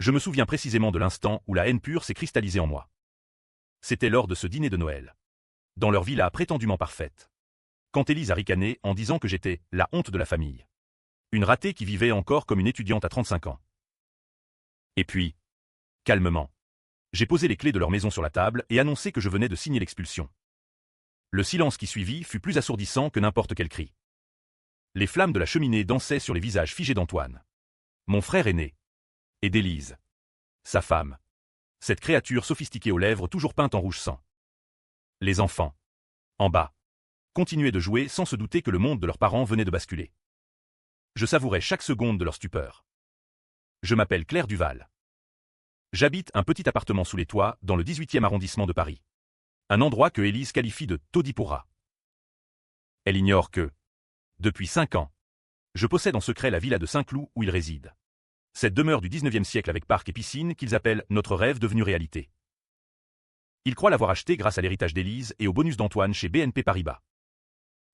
Je me souviens précisément de l'instant où la haine pure s'est cristallisée en moi. C'était lors de ce dîner de Noël. Dans leur villa prétendument parfaite. Quand Élise a ricané en disant que j'étais la honte de la famille. Une ratée qui vivait encore comme une étudiante à 35 ans. Et puis, calmement, j'ai posé les clés de leur maison sur la table et annoncé que je venais de signer l'expulsion. Le silence qui suivit fut plus assourdissant que n'importe quel cri. Les flammes de la cheminée dansaient sur les visages figés d'Antoine, mon frère aîné, et d'Élise, sa femme, cette créature sophistiquée aux lèvres toujours peintes en rouge sang. Les enfants, en bas, continuaient de jouer sans se douter que le monde de leurs parents venait de basculer. Je savourais chaque seconde de leur stupeur. Je m'appelle Claire Duval. J'habite un petit appartement sous les toits dans le 18e arrondissement de Paris. Un endroit que Élise qualifie de taudis pourra. Elle ignore que, depuis 5 ans, je possède en secret la villa de Saint-Cloud où ils résident. Cette demeure du 19e siècle avec parc et piscine qu'ils appellent notre rêve devenu réalité. Ils croient l'avoir achetée grâce à l'héritage d'Élise et au bonus d'Antoine chez BNP Paribas.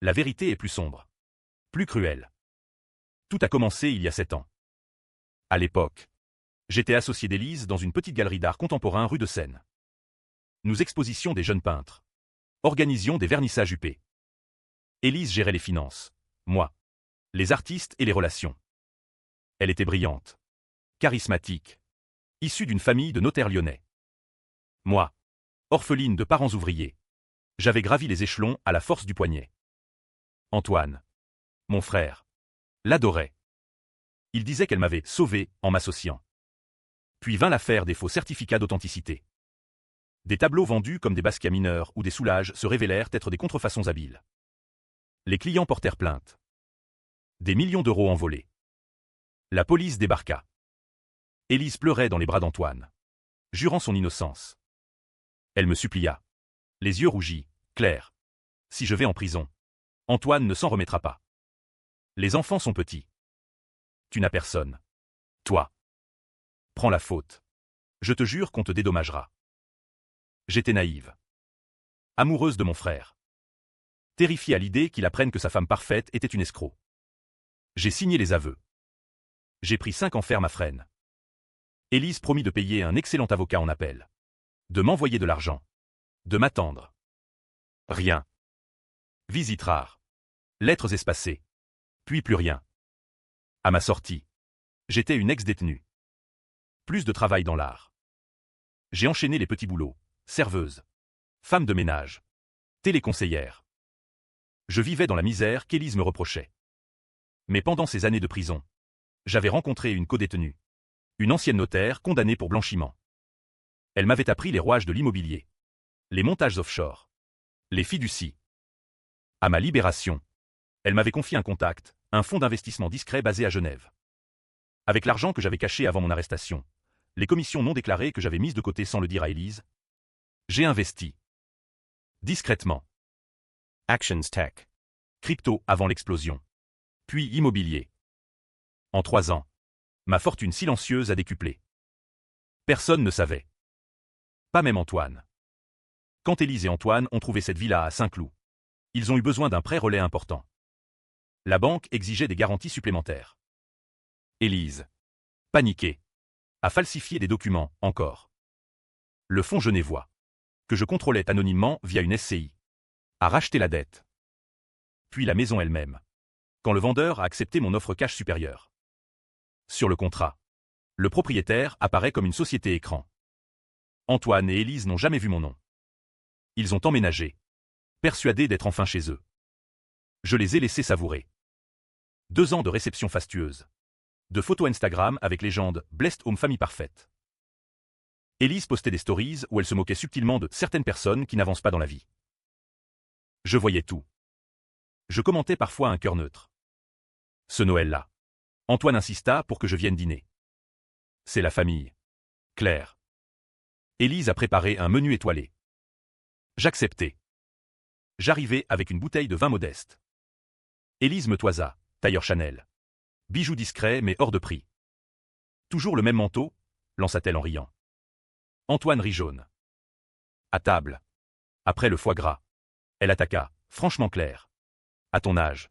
La vérité est plus sombre, plus cruelle. Tout a commencé il y a 7 ans. À l'époque, j'étais associé d'Élise dans une petite galerie d'art contemporain rue de Seine. Nous expositions des jeunes peintres. Organisions des vernissages UP. Élise gérait les finances. Moi, les artistes et les relations. Elle était brillante, charismatique, issue d'une famille de notaires lyonnais. Moi, orpheline de parents ouvriers, j'avais gravi les échelons à la force du poignet. Antoine, mon frère, l'adorait. Il disait qu'elle m'avait sauvé en m'associant. Puis vint l'affaire des faux certificats d'authenticité. Des tableaux vendus comme des basquiat mineurs ou des soulages se révélèrent être des contrefaçons habiles. Les clients portèrent plainte. Des millions d'euros envolés. La police débarqua. Élise pleurait dans les bras d'Antoine, jurant son innocence. Elle me supplia. Les yeux rougis, Claire. Si je vais en prison, Antoine ne s'en remettra pas. Les enfants sont petits. Tu n'as personne. Toi. Prends la faute. Je te jure qu'on te dédommagera. J'étais naïve. Amoureuse de mon frère. Terrifiée à l'idée qu'il apprenne que sa femme parfaite était une escroc. J'ai signé les aveux. J'ai pris 5 ans ferme à Fresnes. Élise promit de payer un excellent avocat en appel. De m'envoyer de l'argent. De m'attendre. Rien. Visite rare. Lettres espacées. Puis plus rien. À ma sortie, j'étais une ex-détenue. Plus de travail dans l'art. J'ai enchaîné les petits boulots. Serveuse. Femme de ménage. Téléconseillère. Je vivais dans la misère qu'Élise me reprochait. Mais pendant ces années de prison, j'avais rencontré une codétenue. Une ancienne notaire condamnée pour blanchiment. Elle m'avait appris les rouages de l'immobilier. Les montages offshore. Les fiducies. À ma libération, elle m'avait confié un contact, un fonds d'investissement discret basé à Genève. Avec l'argent que j'avais caché avant mon arrestation, les commissions non déclarées que j'avais mises de côté sans le dire à Élise, j'ai investi. Discrètement. Actions Tech. Crypto avant l'explosion. Puis immobilier. En 3 ans, ma fortune silencieuse a décuplé. Personne ne savait. Pas même Antoine. Quand Élise et Antoine ont trouvé cette villa à Saint-Cloud, ils ont eu besoin d'un prêt relais important. La banque exigeait des garanties supplémentaires. Élise, paniquée, a falsifié des documents, encore. Le fonds genevois, que je contrôlais anonymement via une SCI, a racheté la dette. Puis la maison elle-même, quand le vendeur a accepté mon offre cash supérieure. Sur le contrat, le propriétaire apparaît comme une société écran. Antoine et Élise n'ont jamais vu mon nom. Ils ont emménagé, persuadés d'être enfin chez eux. Je les ai laissés savourer. 2 ans de réception fastueuse. De photos Instagram avec légende « Blessed Home Famille Parfaite ». Élise postait des stories où elle se moquait subtilement de certaines personnes qui n'avancent pas dans la vie. Je voyais tout. Je commentais parfois un cœur neutre. Ce Noël-là, Antoine insista pour que je vienne dîner. C'est la famille. Claire. Élise a préparé un menu étoilé. J'acceptais. J'arrivais avec une bouteille de vin modeste. Élise me toisa, tailleur Chanel. Bijoux discrets mais hors de prix. Toujours le même manteau, lança-t-elle en riant. Antoine rit jaune. À table. Après le foie gras. Elle attaqua, franchement Claire. À ton âge.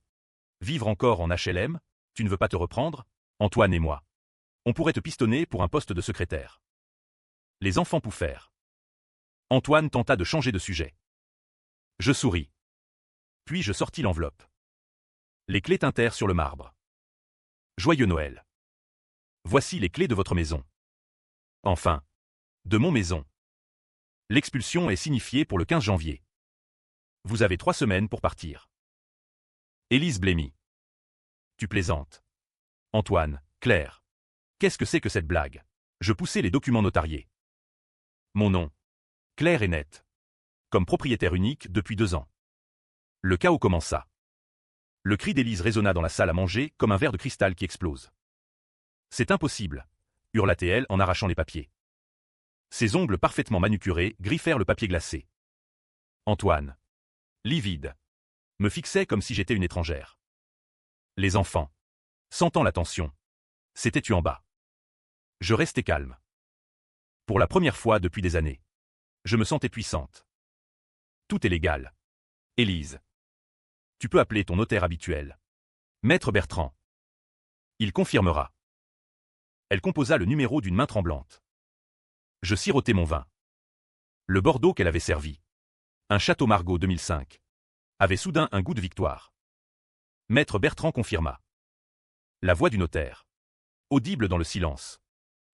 Vivre encore en HLM, tu ne veux pas te reprendre, Antoine et moi. On pourrait te pistonner pour un poste de secrétaire. Les enfants pouffèrent. Antoine tenta de changer de sujet. Je souris. Puis je sortis l'enveloppe. Les clés tintèrent sur le marbre. Joyeux Noël. Voici les clés de votre maison. Enfin. De mon maison. L'expulsion est signifiée pour le 15 janvier. Vous avez 3 semaines pour partir. Élise blêmit. Tu plaisantes. Antoine, Claire. Qu'est-ce que c'est que cette blague? Je poussai les documents notariés. Mon nom. Clair et net. Comme propriétaire unique depuis 2 ans. Le chaos commença. Le cri d'Élise résonna dans la salle à manger comme un verre de cristal qui explose. C'est impossible, hurla-t-elle en arrachant les papiers. Ses ongles parfaitement manucurés griffèrent le papier glacé. Antoine, livide, me fixait comme si j'étais une étrangère. Les enfants, sentant la tension, s'étaient tus en bas. Je restais calme. Pour la première fois depuis des années, je me sentais puissante. Tout est légal. Élise. Tu peux appeler ton notaire habituel. Maître Bertrand. Il confirmera. Elle composa le numéro d'une main tremblante. Je sirotai mon vin. Le Bordeaux qu'elle avait servi, un Château Margaux 2005, avait soudain un goût de victoire. Maître Bertrand confirma. La voix du notaire, audible dans le silence,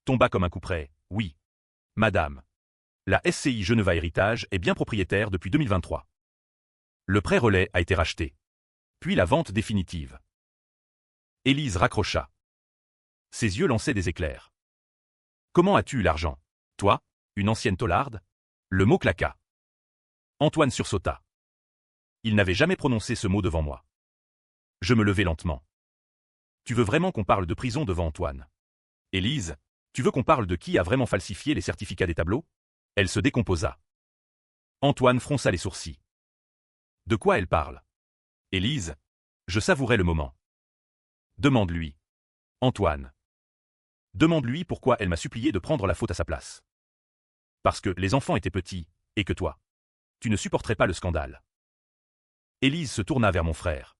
tomba comme un couperet. Oui, madame. La SCI Geneva Héritage est bien propriétaire depuis 2023. Le prêt relais a été racheté. Puis la vente définitive. Élise raccrocha. Ses yeux lançaient des éclairs. Comment as-tu eu l'argent? Toi, une ancienne taularde? Le mot claqua. Antoine sursauta. Il n'avait jamais prononcé ce mot devant moi. Je me levai lentement. Tu veux vraiment qu'on parle de prison devant Antoine? Élise, tu veux qu'on parle de qui a vraiment falsifié les certificats des tableaux? Elle se décomposa. Antoine fronça les sourcils. De quoi elle parle? Élise, je savourais le moment. Demande-lui. Antoine. Demande-lui pourquoi elle m'a supplié de prendre la faute à sa place. Parce que les enfants étaient petits, et que toi, tu ne supporterais pas le scandale. Élise se tourna vers mon frère.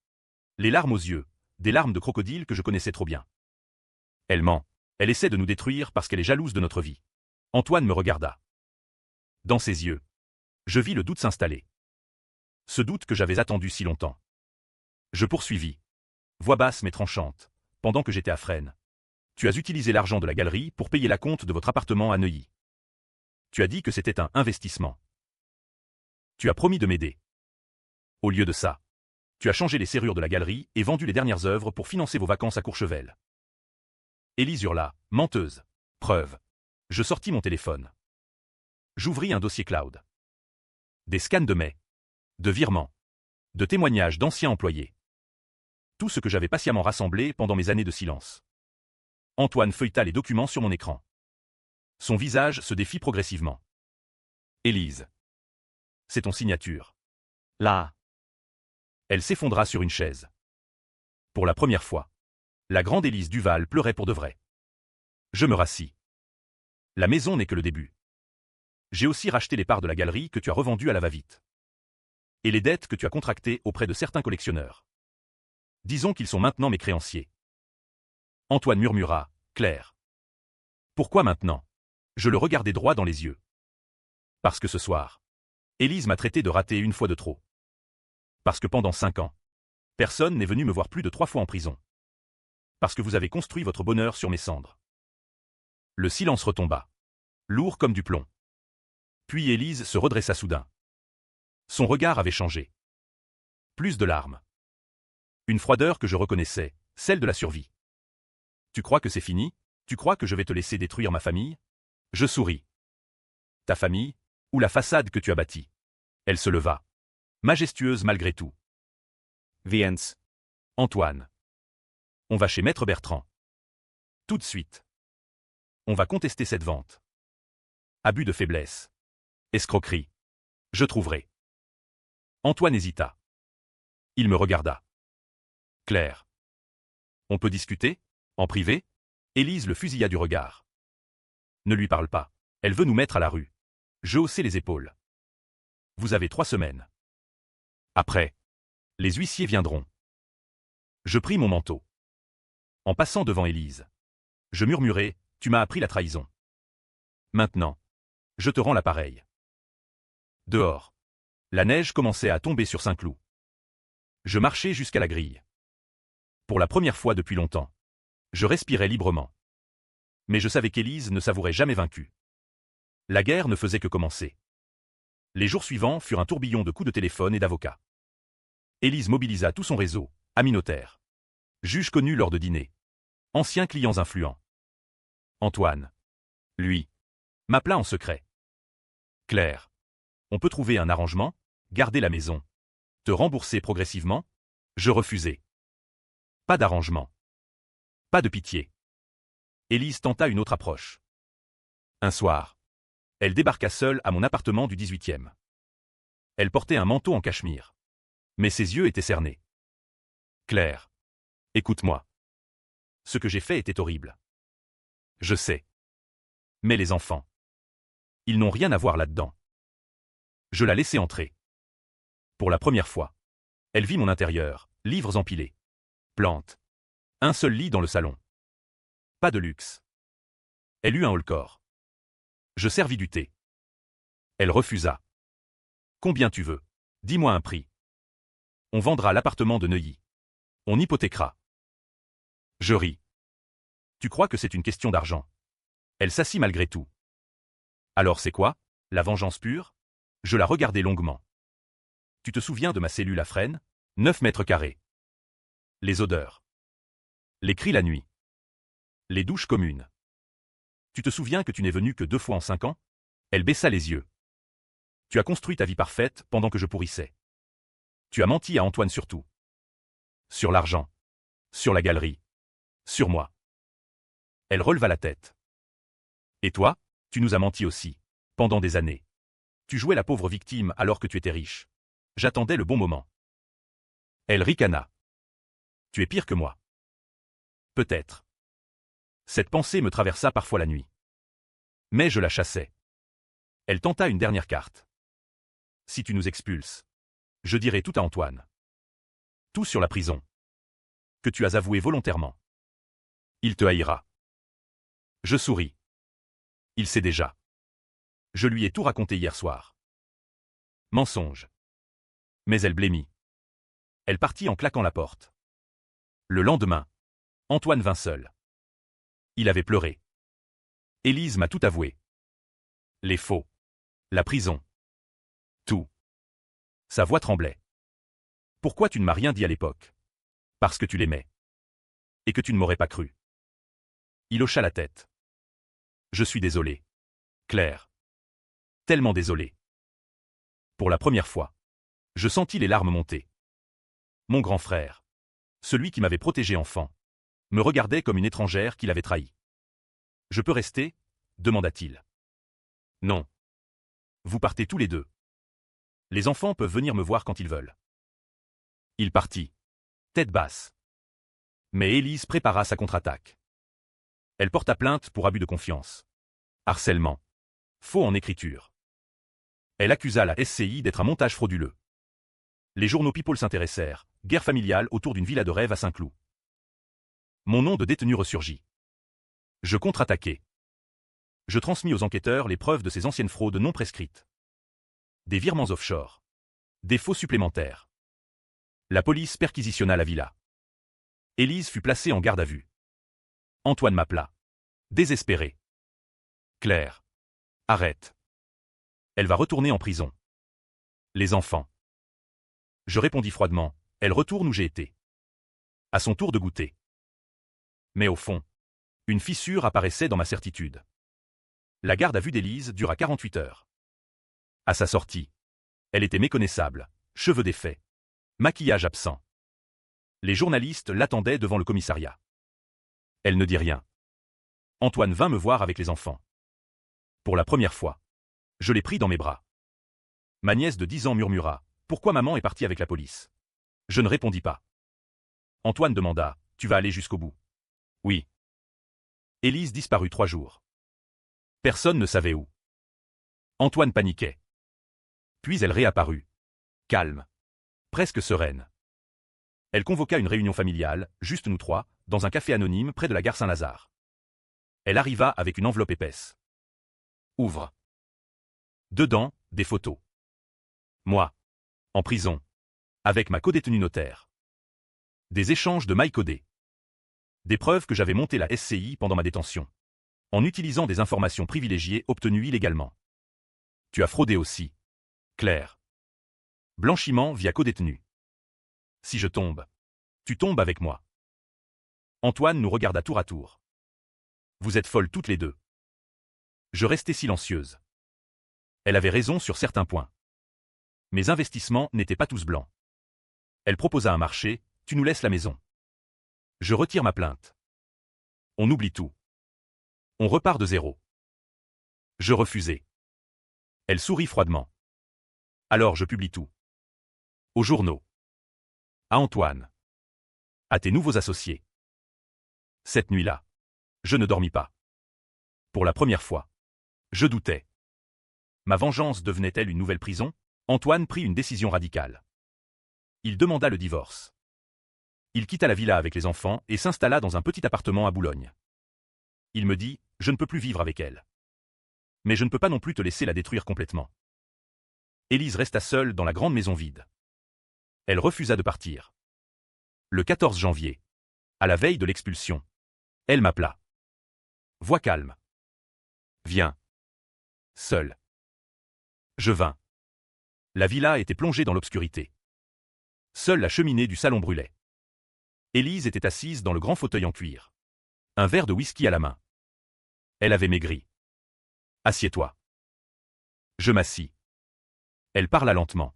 Les larmes aux yeux, des larmes de crocodile que je connaissais trop bien. Elle ment, elle essaie de nous détruire parce qu'elle est jalouse de notre vie. Antoine me regarda. Dans ses yeux, je vis le doute s'installer. Ce doute que j'avais attendu si longtemps. Je poursuivis. Voix basse mais tranchante, pendant que j'étais à Fresnes. Tu as utilisé l'argent de la galerie pour payer la compte de votre appartement à Neuilly. Tu as dit que c'était un investissement. Tu as promis de m'aider. Au lieu de ça, tu as changé les serrures de la galerie et vendu les dernières œuvres pour financer vos vacances à Courchevel. Élise hurla, menteuse. Preuve. Je sortis mon téléphone. J'ouvris un dossier cloud. Des scans de mails, de virements, de témoignages d'anciens employés. Tout ce que j'avais patiemment rassemblé pendant mes années de silence. Antoine feuilleta les documents sur mon écran. Son visage se défit progressivement. Élise. C'est ton signature. Là. Elle s'effondra sur une chaise. Pour la première fois, la grande Élise Duval pleurait pour de vrai. Je me rassis. La maison n'est que le début. J'ai aussi racheté les parts de la galerie que tu as revendues à la va-vite. Et les dettes que tu as contractées auprès de certains collectionneurs. Disons qu'ils sont maintenant mes créanciers. Antoine murmura, Claire. Pourquoi maintenant? Je le regardai droit dans les yeux. Parce que ce soir, Élise m'a traité de raté une fois de trop. Parce que pendant 5 ans, personne n'est venu me voir plus de 3 fois en prison. Parce que vous avez construit votre bonheur sur mes cendres. Le silence retomba. Lourd comme du plomb. Puis Élise se redressa soudain. Son regard avait changé. Plus de larmes. Une froideur que je reconnaissais, celle de la survie. Tu crois que c'est fini? Tu crois que je vais te laisser détruire ma famille? Je souris. Ta famille, ou la façade que tu as bâtie? Elle se leva. Majestueuse malgré tout. Viens. Antoine. On va chez Maître Bertrand. Tout de suite. On va contester cette vente. Abus de faiblesse. Escroquerie. Je trouverai. Antoine hésita. Il me regarda. Claire. On peut discuter? En privé? Élise le fusilla du regard. Ne lui parle pas. Elle veut nous mettre à la rue. Je haussai les épaules. Vous avez 3 semaines. Après, les huissiers viendront. Je pris mon manteau. En passant devant Élise, Je murmurai, tu m'as appris la trahison. Maintenant, je te rends l'appareil. Dehors. La neige commençait à tomber sur Saint-Cloud. Je marchais jusqu'à la grille. Pour la première fois depuis longtemps, je respirais librement. Mais je savais qu'Élise ne s'avouerait jamais vaincue. La guerre ne faisait que commencer. Les jours suivants furent un tourbillon de coups de téléphone et d'avocats. Élise mobilisa tout son réseau, amis notaires, juges connus lors de dîners, anciens clients influents. Antoine, lui, m'appela en secret. Claire, on peut trouver un arrangement, garder la maison, te rembourser progressivement? Je refusai. Pas d'arrangement. Pas de pitié. Élise tenta une autre approche. Un soir, elle débarqua seule à mon appartement du 18e. Elle portait un manteau en cachemire. Mais ses yeux étaient cernés. Claire, écoute-moi. Ce que j'ai fait était horrible. Je sais. Mais les enfants, ils n'ont rien à voir là-dedans. Je la laissai entrer. Pour la première fois, elle vit mon intérieur, livres empilés, plantes. Un seul lit dans le salon. Pas de luxe. Elle eut un haut-le-corps. Je servis du thé. Elle refusa. Combien tu veux? Dis-moi un prix. On vendra l'appartement de Neuilly. On hypothéquera. Je ris. Tu crois que c'est une question d'argent? Elle s'assit malgré tout. Alors c'est quoi? La vengeance pure? Je la regardai longuement. Tu te souviens de ma cellule à Fresnes? 9 mètres carrés. Les odeurs. Les cris la nuit. Les douches communes. Tu te souviens que tu n'es venu que 2 fois en 5 ans? Elle baissa les yeux. Tu as construit ta vie parfaite pendant que je pourrissais. Tu as menti à Antoine sur tout. Sur l'argent. Sur la galerie. Sur moi. Elle releva la tête. Et toi, tu nous as menti aussi. Pendant des années. Tu jouais la pauvre victime alors que tu étais riche. J'attendais le bon moment. Elle ricana. Tu es pire que moi. Peut-être. Cette pensée me traversa parfois la nuit. Mais je la chassais. Elle tenta une dernière carte. Si tu nous expulses, je dirai tout à Antoine. Tout sur la prison. Que tu as avoué volontairement. Il te haïra. Je souris. Il sait déjà. Je lui ai tout raconté hier soir. Mensonge. Mais elle blêmit. Elle partit en claquant la porte. Le lendemain, Antoine vint seul. Il avait pleuré. Élise m'a tout avoué. Les faux. La prison. Tout. Sa voix tremblait. Pourquoi tu ne m'as rien dit à l'époque? Parce que tu l'aimais. Et que tu ne m'aurais pas cru. Il hocha la tête. Je suis désolé. Claire. Tellement désolé. Pour la première fois, je sentis les larmes monter. Mon grand frère, celui qui m'avait protégé enfant, me regardait comme une étrangère qu'il avait trahie. Je peux rester? Demanda-t-il. Non. Vous partez tous les deux. Les enfants peuvent venir me voir quand ils veulent. Il partit. Tête basse. Mais Élise prépara sa contre-attaque. Elle porta plainte pour abus de confiance. Harcèlement. Faux en écriture. Elle accusa la SCI d'être un montage frauduleux. Les journaux People s'intéressèrent, guerre familiale autour d'une villa de rêve à Saint-Cloud. Mon nom de détenu ressurgit. Je contre-attaquai. Je transmis aux enquêteurs les preuves de ces anciennes fraudes non prescrites. Des virements offshore. Des faux supplémentaires. La police perquisitionna la villa. Élise fut placée en garde à vue. Antoine m'appela. Désespéré. Claire. Arrête. Elle va retourner en prison. Les enfants. Je répondis froidement, elle retourne où j'ai été. À son tour de goûter. Mais au fond, une fissure apparaissait dans ma certitude. La garde à vue d'Élise dura 48 heures. À sa sortie, elle était méconnaissable, cheveux défaits, maquillage absent. Les journalistes l'attendaient devant le commissariat. Elle ne dit rien. Antoine vint me voir avec les enfants. Pour la première fois, je les pris dans mes bras. Ma nièce de 10 ans murmura, « Pourquoi maman est partie avec la police ?» Je ne répondis pas. Antoine demanda, « Tu vas aller jusqu'au bout ?» Oui. Élise disparut 3 jours. Personne ne savait où. Antoine paniquait. Puis elle réapparut. Calme. Presque sereine. Elle convoqua une réunion familiale, juste nous 3, dans un café anonyme près de la gare Saint-Lazare. Elle arriva avec une enveloppe épaisse. Ouvre. Dedans, des photos. Moi. En prison. Avec ma codétenue notaire. Des échanges de mailles codées. Des preuves que j'avais monté la SCI pendant ma détention. En utilisant des informations privilégiées obtenues illégalement. Tu as fraudé aussi. Claire. Blanchiment via codétenu. Si je tombe, tu tombes avec moi. Antoine nous regarda tour à tour. Vous êtes folles toutes les deux. Je restai silencieuse. Elle avait raison sur certains points. Mes investissements n'étaient pas tous blancs. Elle proposa un marché, tu nous laisses la maison. Je retire ma plainte. On oublie tout. On repart de zéro. Je refusai. Elle sourit froidement. Alors je publie tout. Aux journaux. À Antoine. À tes nouveaux associés. Cette nuit-là, je ne dormis pas. Pour la première fois. Je doutais. Ma vengeance devenait-elle une nouvelle prison? Antoine prit une décision radicale. Il demanda le divorce. Il quitta la villa avec les enfants et s'installa dans un petit appartement à Boulogne. Il me dit, je ne peux plus vivre avec elle. Mais je ne peux pas non plus te laisser la détruire complètement. Élise resta seule dans la grande maison vide. Elle refusa de partir. Le 14 janvier, à la veille de l'expulsion, elle m'appela. Voix calme. Viens. Seul. Je vins. La villa était plongée dans l'obscurité. Seule la cheminée du salon brûlait. Élise était assise dans le grand fauteuil en cuir. Un verre de whisky à la main. Elle avait maigri. Assieds-toi. Je m'assis. Elle parla lentement.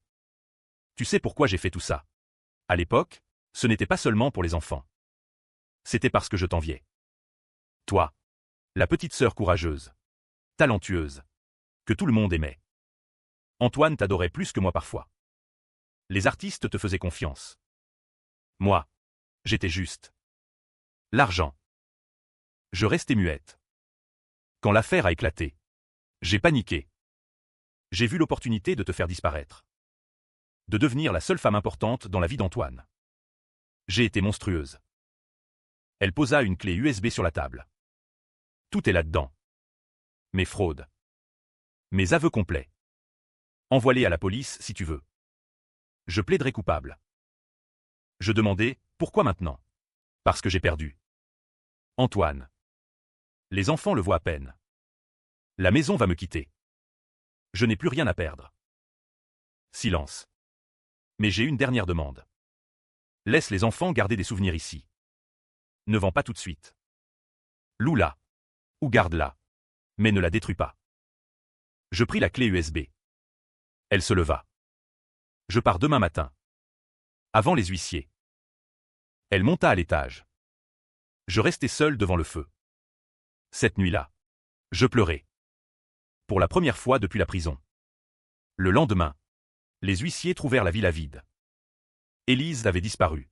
Tu sais pourquoi j'ai fait tout ça? À l'époque, ce n'était pas seulement pour les enfants. C'était parce que je t'enviais. Toi. La petite sœur courageuse. Talentueuse. Que tout le monde aimait. Antoine t'adorait plus que moi parfois. Les artistes te faisaient confiance. Moi. J'étais juste. L'argent. Je restais muette. Quand l'affaire a éclaté, j'ai paniqué. J'ai vu l'opportunité de te faire disparaître. De devenir la seule femme importante dans la vie d'Antoine. J'ai été monstrueuse. Elle posa une clé USB sur la table. Tout est là-dedans. Mes fraudes. Mes aveux complets. Envoie-les à la police si tu veux. Je plaiderai coupable. Je demandai, pourquoi maintenant? Parce que j'ai perdu. Antoine. Les enfants le voient à peine. La maison va me quitter. Je n'ai plus rien à perdre. Silence. Mais j'ai une dernière demande. Laisse les enfants garder des souvenirs ici. Ne vends pas tout de suite. Loue-la. Ou garde-la. Mais ne la détruis pas. Je pris la clé USB. Elle se leva. Je pars demain matin. Avant les huissiers. Elle monta à l'étage. Je restai seul devant le feu. Cette nuit-là, je pleurais. Pour la première fois depuis la prison. Le lendemain, les huissiers trouvèrent la villa vide. Élise avait disparu.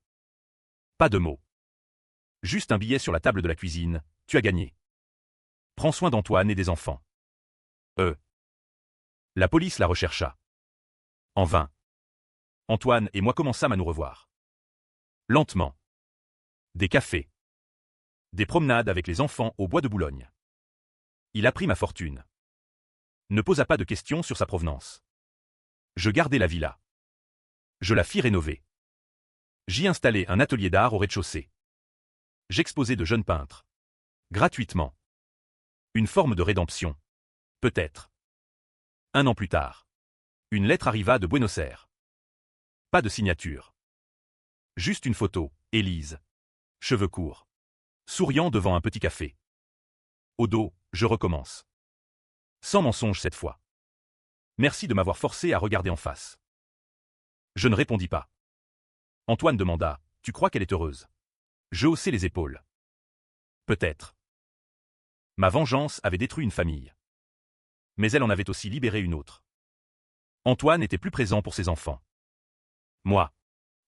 Pas de mots. Juste un billet sur la table de la cuisine, tu as gagné. Prends soin d'Antoine et des enfants. La police la rechercha. En vain. Antoine et moi commençâmes à nous revoir. Lentement. Des cafés. Des promenades avec les enfants au bois de Boulogne. Il apprit ma fortune. Ne posa pas de questions sur sa provenance. Je gardai la villa. Je la fis rénover. J'y installai un atelier d'art au rez-de-chaussée. J'exposai de jeunes peintres. Gratuitement. Une forme de rédemption. Peut-être. 1 an plus tard. Une lettre arriva de Buenos Aires. Pas de signature. Juste une photo, Élise. Cheveux courts. Souriant devant un petit café. Au dos, je recommence. Sans mensonge cette fois. Merci de m'avoir forcé à regarder en face. Je ne répondis pas. Antoine demanda, tu crois qu'elle est heureuse? Je haussai les épaules. Peut-être. Ma vengeance avait détruit une famille. Mais elle en avait aussi libéré une autre. Antoine était plus présent pour ses enfants. Moi,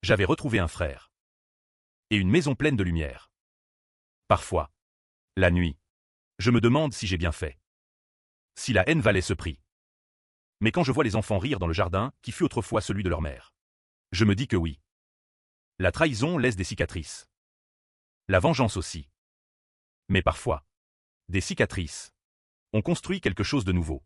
j'avais retrouvé un frère. Et une maison pleine de lumière. Parfois, la nuit, je me demande si j'ai bien fait. Si la haine valait ce prix. Mais quand je vois les enfants rire dans le jardin, qui fut autrefois celui de leur mère, je me dis que oui. La trahison laisse des cicatrices. La vengeance aussi. Mais parfois, Des cicatrices. On construit quelque chose de nouveau.